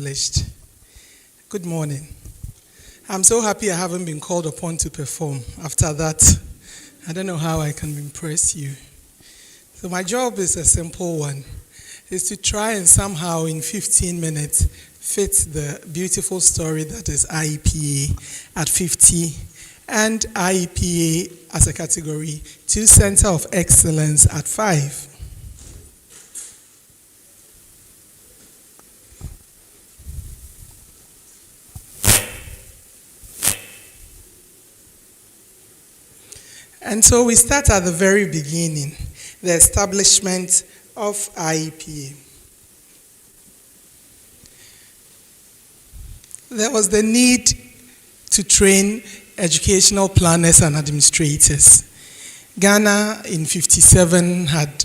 established. Good morning. I'm so happy I haven't been called upon to perform. After that, I don't know how I can impress you. So my job is a simple one. It's to try and somehow in 15 minutes fit the beautiful story that is IEPA at 50 and IEPA as a category to Center of Excellence at 5. And so we start at the very beginning, the establishment of IEPA. There was the need to train educational planners and administrators. Ghana in 57 had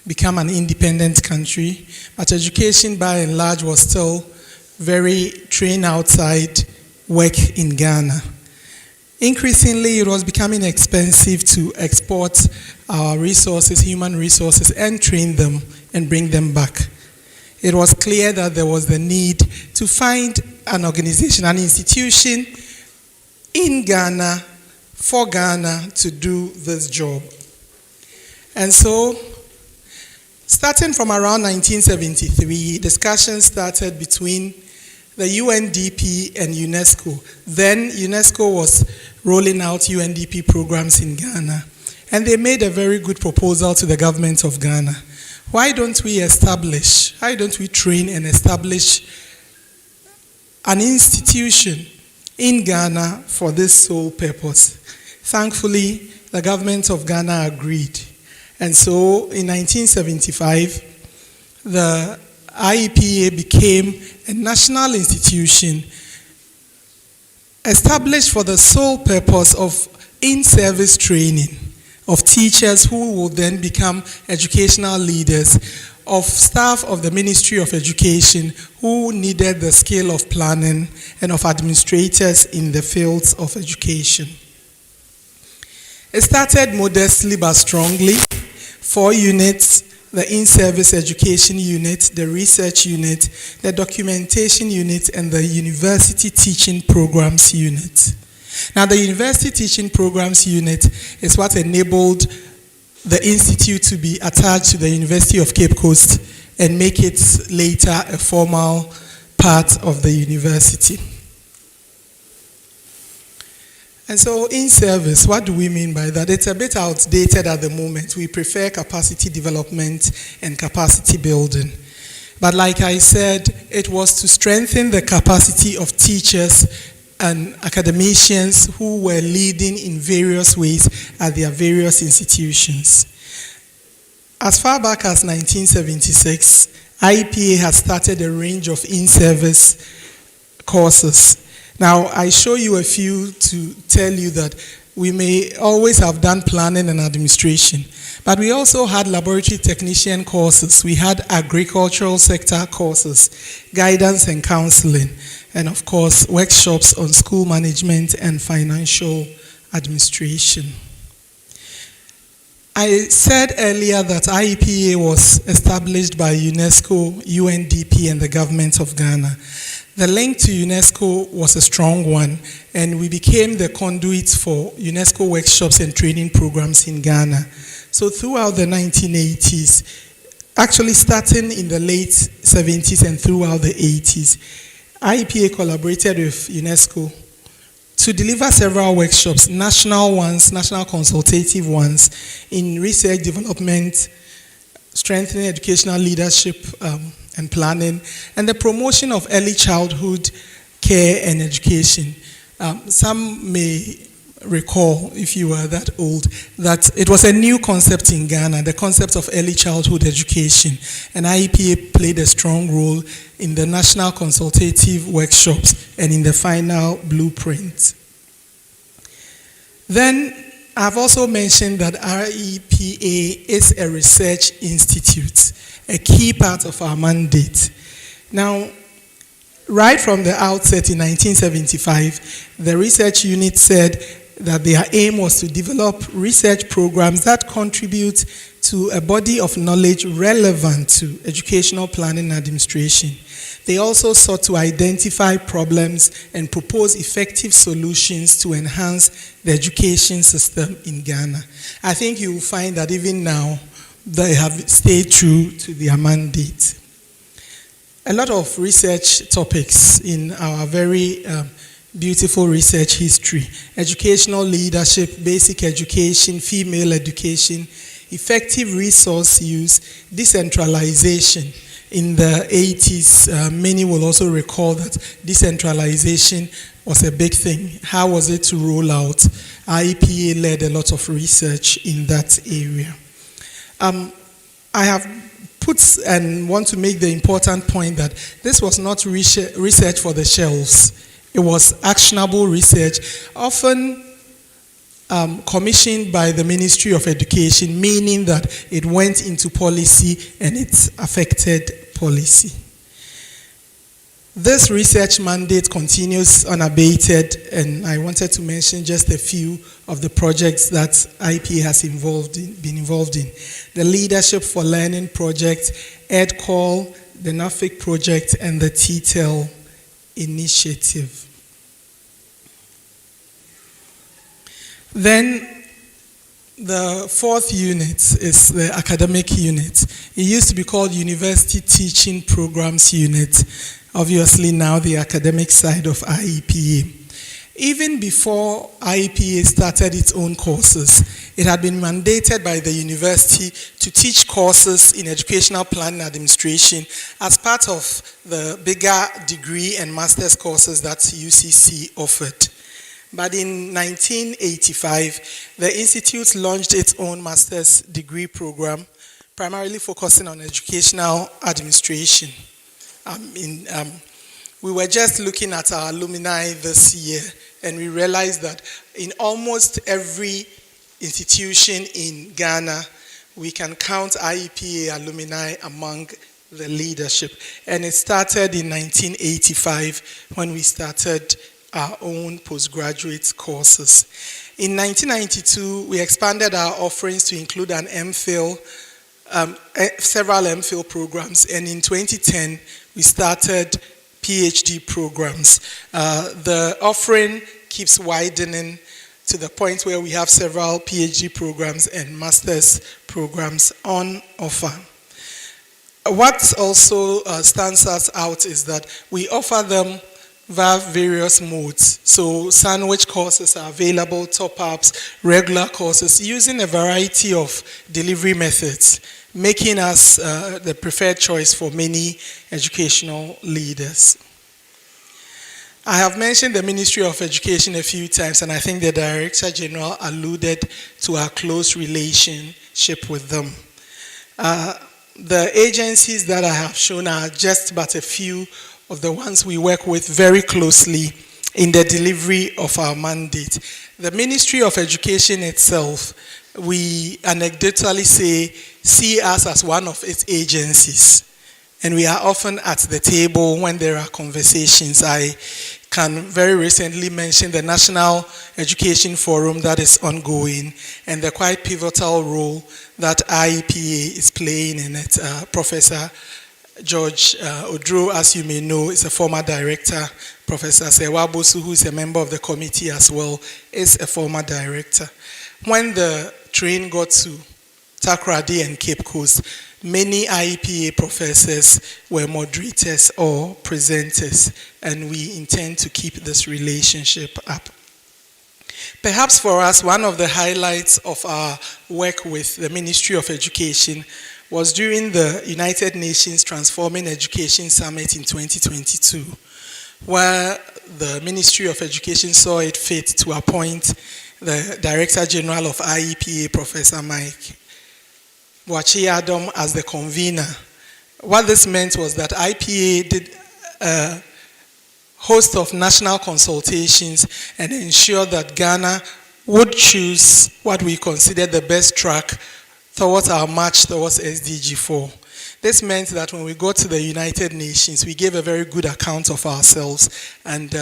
become an independent country, but education by and large was still very train outside work in Ghana. Increasingly, it was becoming expensive to export our resources, human resources, and train them and bring them back. It was clear that there was the need to find an organization, an institution in Ghana, for Ghana to do this job. And so, starting from around 1973, discussions started between the UNDP and UNESCO. Then UNESCO was rolling out UNDP programs in Ghana. And they made a very good proposal to the government of Ghana. Why don't we train and establish an institution in Ghana for this sole purpose? Thankfully, the government of Ghana agreed. And so in 1975, the IEPA became a national institution established for the sole purpose of in-service training of teachers who will then become educational leaders, of staff of the Ministry of Education who needed the skill of planning, and of administrators in the fields of education. It started modestly but strongly. 4 units: the in-service education unit, the research unit, the documentation unit, and the university teaching programs unit. Now, the university teaching programs unit is what enabled the institute to be attached to the University of Cape Coast and make it later a formal part of the university. And so in service, what do we mean by that? It's a bit outdated at the moment. We prefer capacity development and capacity building. But like I said, it was to strengthen the capacity of teachers and academicians who were leading in various ways at their various institutions. As far back as 1976, IEPA had started a range of in-service courses. Now, I show you a few to tell you that we may always have done planning and administration, but we also had laboratory technician courses, we had agricultural sector courses, guidance and counseling, and of course, workshops on school management and financial administration. I said earlier that IEPA was established by UNESCO, UNDP, and the government of Ghana. The link to UNESCO was a strong one, and we became the conduit for UNESCO workshops and training programs in Ghana. So throughout the 1980s, actually starting in the late 70s and throughout the 80s, IEPA collaborated with UNESCO to deliver several workshops, national ones, national consultative ones, in research development, strengthening educational leadership and planning, and the promotion of early childhood care and education. Some may recall, if you were that old, that it was a new concept in Ghana, the concept of early childhood education, and IEPA played a strong role in the national consultative workshops and in the final blueprint. Then I've also mentioned that IEPA is a research institute, a key part of our mandate. Now, right from the outset in 1975, the research unit said that their aim was to develop research programs that contribute to a body of knowledge relevant to educational planning and administration. They also sought to identify problems and propose effective solutions to enhance the education system in Ghana. I think you will find that even now, they have stayed true to their mandate. A lot of research topics in our very beautiful research history: educational leadership, basic education, female education, effective resource use, decentralization. In the 80s, many will also recall that decentralization was a big thing. How was it to roll out? IEPA led a lot of research in that area. I have put and want to make the important point that this was not research for the shelves. It was actionable research, often commissioned by the Ministry of Education, meaning that it went into policy and it affected policy. This research mandate continues unabated, and I wanted to mention just a few of the projects that IEPA has been involved in. The Leadership for Learning Project, EdCall, the NAFIC project, and the TTEL initiative. Then the fourth unit is the academic unit. It used to be called University Teaching Programs Unit. Obviously now the academic side of IEPA. Even before IEPA started its own courses, it had been mandated by the university to teach courses in educational planning and administration as part of the bigger degree and master's courses that UCC offered. But in 1985, the institute launched its own master's degree program, primarily focusing on educational administration. We were just looking at our alumni this year, and we realized that in almost every institution in Ghana, we can count IEPA alumni among the leadership. And it started in 1985 when we started our own postgraduate courses. In 1992, we expanded our offerings to include an MPhil, several MPhil programs, and in 2010, we started PhD programs. The offering keeps widening to the point where we have several PhD programs and master's programs on offer. What also stands us out is that we offer them via various modes. So sandwich courses are available, top-ups, regular courses, using a variety of delivery methods, making us the preferred choice for many educational leaders. I have mentioned the Ministry of Education a few times, and I think the Director General alluded to our close relationship with them. The agencies that I have shown are just but a few of the ones we work with very closely in the delivery of our mandate. The Ministry of Education itself, we anecdotally see us as one of its agencies, and we are often at the table when there are conversations. I can very recently mention the National Education Forum that is ongoing and the quite pivotal role that IEPA is playing in it. Professor George Odro, as you may know, is a former director. Professor Serwaa Bosu, who is a member of the committee as well, is a former director. When the train got to Takoradi and Cape Coast, many IEPA professors were moderators or presenters, and we intend to keep this relationship up. Perhaps for us, one of the highlights of our work with the Ministry of Education was during the United Nations Transforming Education Summit in 2022, where the Ministry of Education saw it fit to appoint the Director General of IEPA, Professor Mike Boakye-Adom, as the convener. What this meant was that IEPA did a host of national consultations and ensured that Ghana would choose what we consider the best track towards our march towards SDG 4. This meant that when we got to the United Nations, we gave a very good account of ourselves, and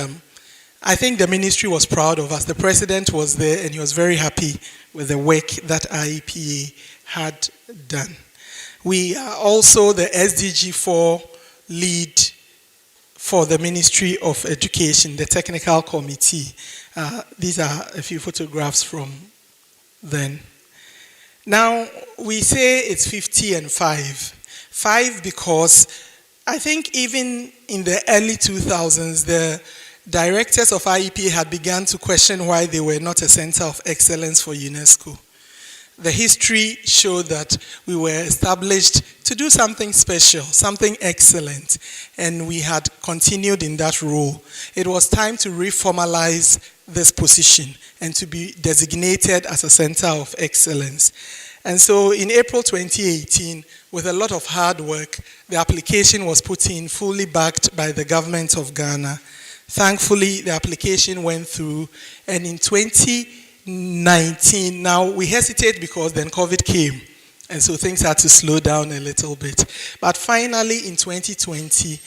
I think the ministry was proud of us. The president was there, and he was very happy with the work that IEPA had done. We are also the SDG 4 lead for the Ministry of Education, the technical committee. These are a few photographs from then. Now, we say it's 50 and 5. 5 because I think even in the early 2000s, the directors of IEPA had begun to question why they were not a center of excellence for UNESCO. The history showed that we were established to do something special, something excellent, and we had continued in that role. It was time to reformalize this position and to be designated as a center of excellence. And so in April 2018, with a lot of hard work, the application was put in, fully backed by the government of Ghana. Thankfully, the application went through, and in 2019, now we hesitate because then COVID came, and so things had to slow down a little bit. But finally, in 2020,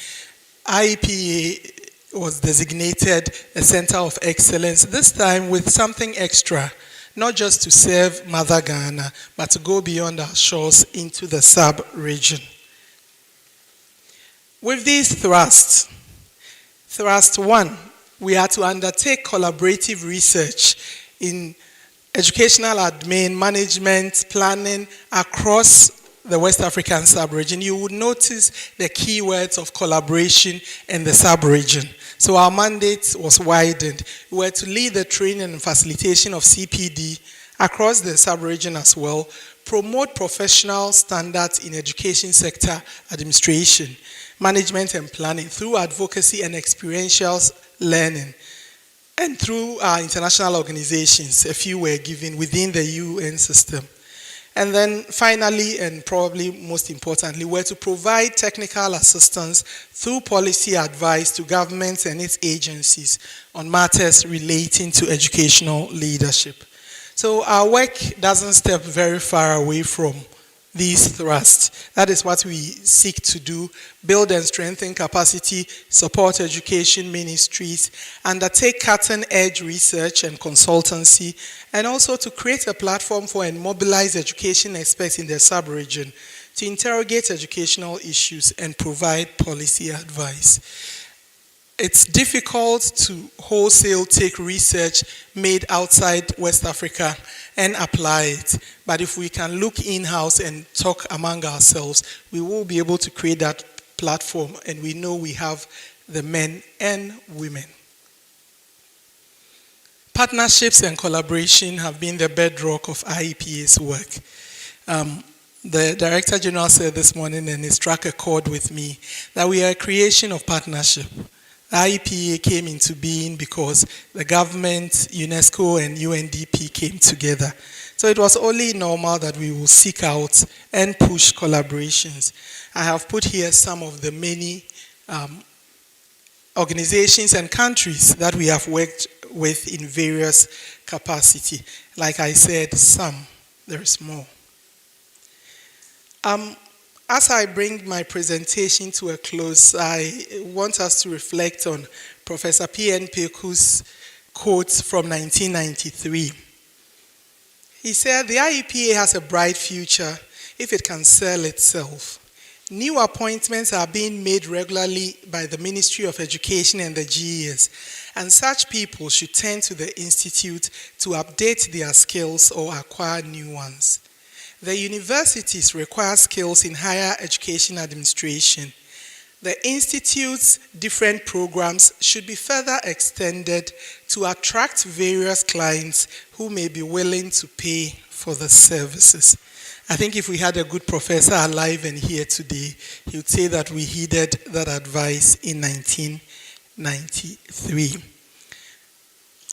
IEPA was designated a center of excellence, this time with something extra, not just to serve Mother Ghana, but to go beyond our shores into the sub-region. With these thrusts, Thrust 1, we are to undertake collaborative research in educational admin, management, planning across the West African sub-region. You would notice the keywords of collaboration in the sub-region. So our mandate was widened. We were to lead the training and facilitation of CPD across the sub-region as well, promote professional standards in education sector administration, management and planning through advocacy and experiential learning, and through our international organizations. A few were given within the UN system. And then finally, and probably most importantly, we're to provide technical assistance through policy advice to governments and its agencies on matters relating to educational leadership. So our work doesn't step very far away from these thrusts. That is what we seek to do: build and strengthen capacity, support education ministries, undertake cutting-edge research and consultancy, and also to create a platform for and mobilize education experts in the sub-region to interrogate educational issues and provide policy advice. It's difficult to wholesale take research made outside West Africa and apply it. But if we can look in-house and talk among ourselves, we will be able to create that platform, and we know we have the men and women. Partnerships and collaboration have been the bedrock of IEPA's work. The Director General said this morning, and he struck a chord with me, that we are a creation of partnership. IEPA came into being because the government, UNESCO, and UNDP came together. So it was only normal that we will seek out and push collaborations. I have put here some of the many organizations and countries that we have worked with in various capacity. Like I said, some, there is more. As I bring my presentation to a close, I want us to reflect on Professor P.N. Peku's quote from 1993. He said, "The IEPA has a bright future if it can sell itself. New appointments are being made regularly by the Ministry of Education and the GES, and such people should turn to the Institute to update their skills or acquire new ones. The universities require skills in higher education administration. The Institute's different programs should be further extended to attract various clients who may be willing to pay for the services." I think if we had a good professor alive and here today, he would say that we heeded that advice in 1993.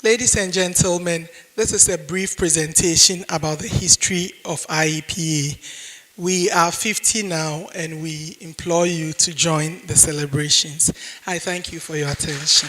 Ladies and gentlemen, this is a brief presentation about the history of IEPA. We are 50 now, and we implore you to join the celebrations. I thank you for your attention.